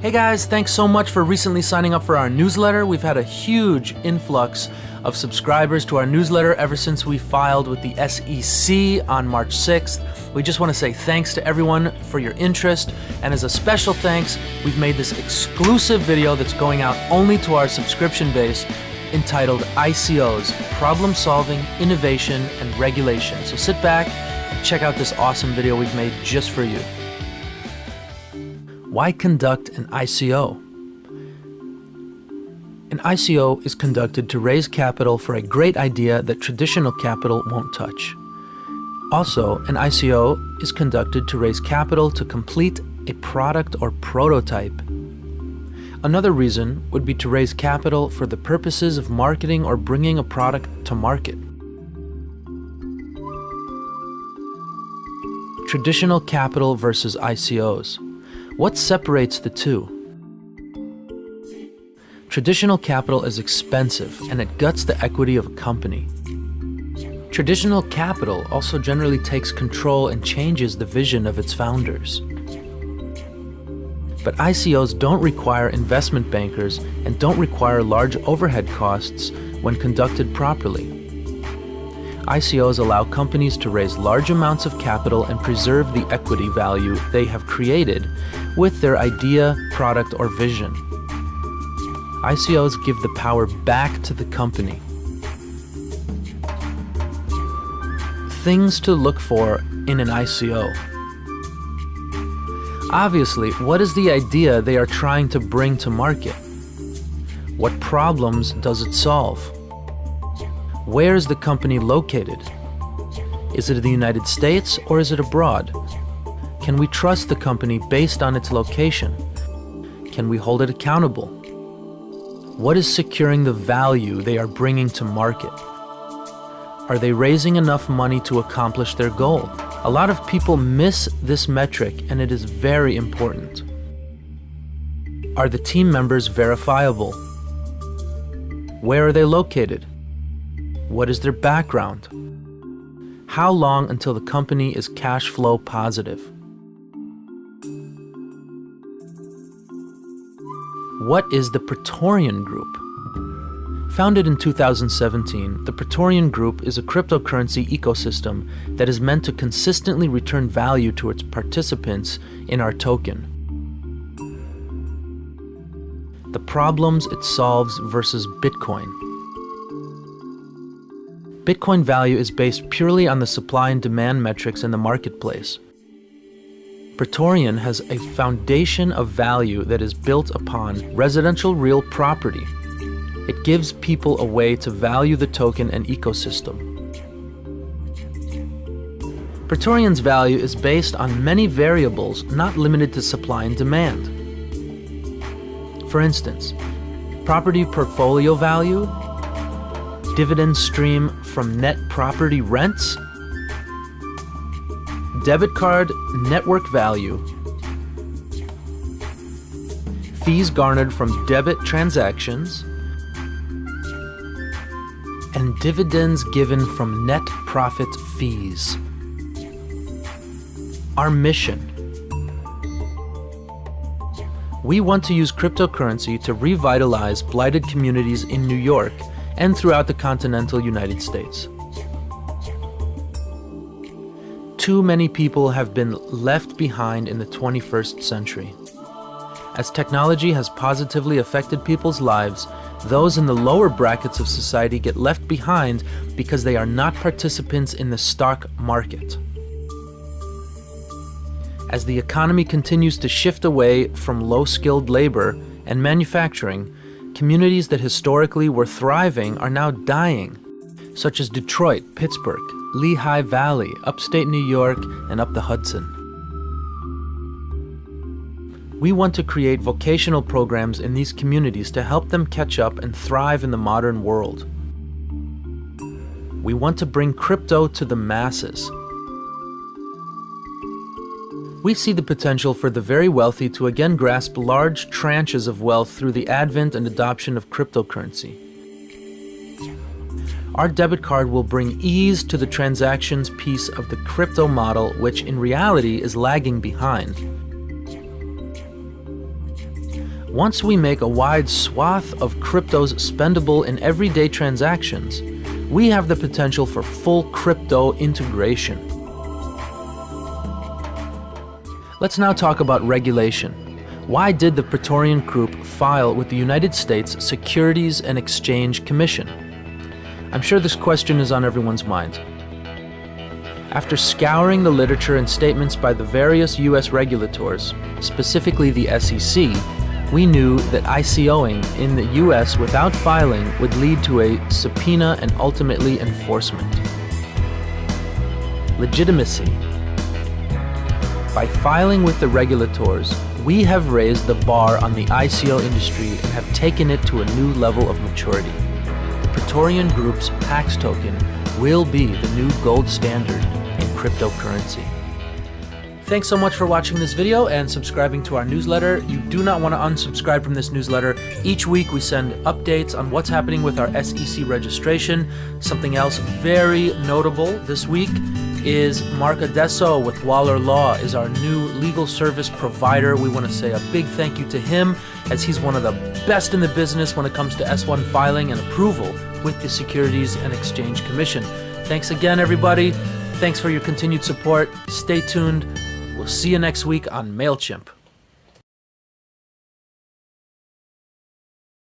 Hey guys, thanks so much for recently signing up for our newsletter. We've had a huge influx of subscribers to our newsletter ever since we filed with the SEC on March 6th. We just want to say thanks to everyone for your interest, and as a special thanks, we've made this exclusive video that's going out only to our subscription base entitled ICOs, Problem Solving, Innovation, and Regulation. So sit back and check out this awesome video we've made just for you. Why conduct an ICO? An ICO is conducted to raise capital for a great idea that traditional capital won't touch. Also, an ICO is conducted to raise capital to complete a product or prototype. Another reason would be to raise capital for the purposes of marketing or bringing a product to market. Traditional capital versus ICOs. What separates the two? Traditional capital is expensive and it guts the equity of a company. Traditional capital also generally takes control and changes the vision of its founders. But ICOs don't require investment bankers and don't require large overhead costs when conducted properly. ICOs allow companies to raise large amounts of capital and preserve the equity value they have created with their idea, product, or vision. ICOs give the power back to the company. Things to look for in an ICO. Obviously, what is the idea they are trying to bring to market? What problems does it solve? Where is the company located? Is it in the United States or is it abroad? Can we trust the company based on its location? Can we hold it accountable? What is securing the value they are bringing to market? Are they raising enough money to accomplish their goal? A lot of people miss this metric, and it is very important. Are the team members verifiable? Where are they located? What is their background? How long until the company is cash flow positive? What is the Praetorian Group? Founded in 2017, the Praetorian Group is a cryptocurrency ecosystem that is meant to consistently return value to its participants in our token. The problems it solves versus Bitcoin. Bitcoin value is based purely on the supply and demand metrics in the marketplace. Praetorian has a foundation of value that is built upon residential real property. It gives people a way to value the token and ecosystem. Praetorian's value is based on many variables not limited to supply and demand. For instance, property portfolio value, dividend stream from net property rents, debit card network value, fees garnered from debit transactions, and dividends given from net profit fees. Our mission. We want to use cryptocurrency to revitalize blighted communities in New York and throughout the continental United States. Too many people have been left behind in the 21st century. As technology has positively affected people's lives, those in the lower brackets of society get left behind because they are not participants in the stock market. As the economy continues to shift away from low-skilled labor and manufacturing, communities that historically were thriving are now dying, such as Detroit, Pittsburgh, Lehigh Valley, upstate New York, and up the Hudson. We want to create vocational programs in these communities to help them catch up and thrive in the modern world. We want to bring crypto to the masses. We see the potential for the very wealthy to again grasp large tranches of wealth through the advent and adoption of cryptocurrency. Our debit card will bring ease to the transactions piece of the crypto model, which in reality is lagging behind. Once we make a wide swath of cryptos spendable in everyday transactions, we have the potential for full crypto integration. Let's now talk about regulation. Why did the Praetorian Group file with the United States Securities and Exchange Commission? I'm sure this question is on everyone's mind. After scouring the literature and statements by the various U.S. regulators, specifically the SEC, we knew that ICOing in the U.S. without filing would lead to a subpoena and ultimately enforcement. Legitimacy. By filing with the regulators, we have raised the bar on the ICO industry and have taken it to a new level of maturity. The Praetorian Group's PAX token will be the new gold standard in cryptocurrency. Thanks so much for watching this video and subscribing to our newsletter. You do not want to unsubscribe from this newsletter. Each week we send updates on what's happening with our SEC registration. Something else very notable this week is Mark Adesso with Waller Law is our new legal service provider. We want to say a big thank you to him, as he's one of the best in the business when it comes to S1 filing and approval with the Securities and Exchange Commission. Thanks again, everybody. Thanks for your continued support. Stay tuned. We'll see you next week on MailChimp.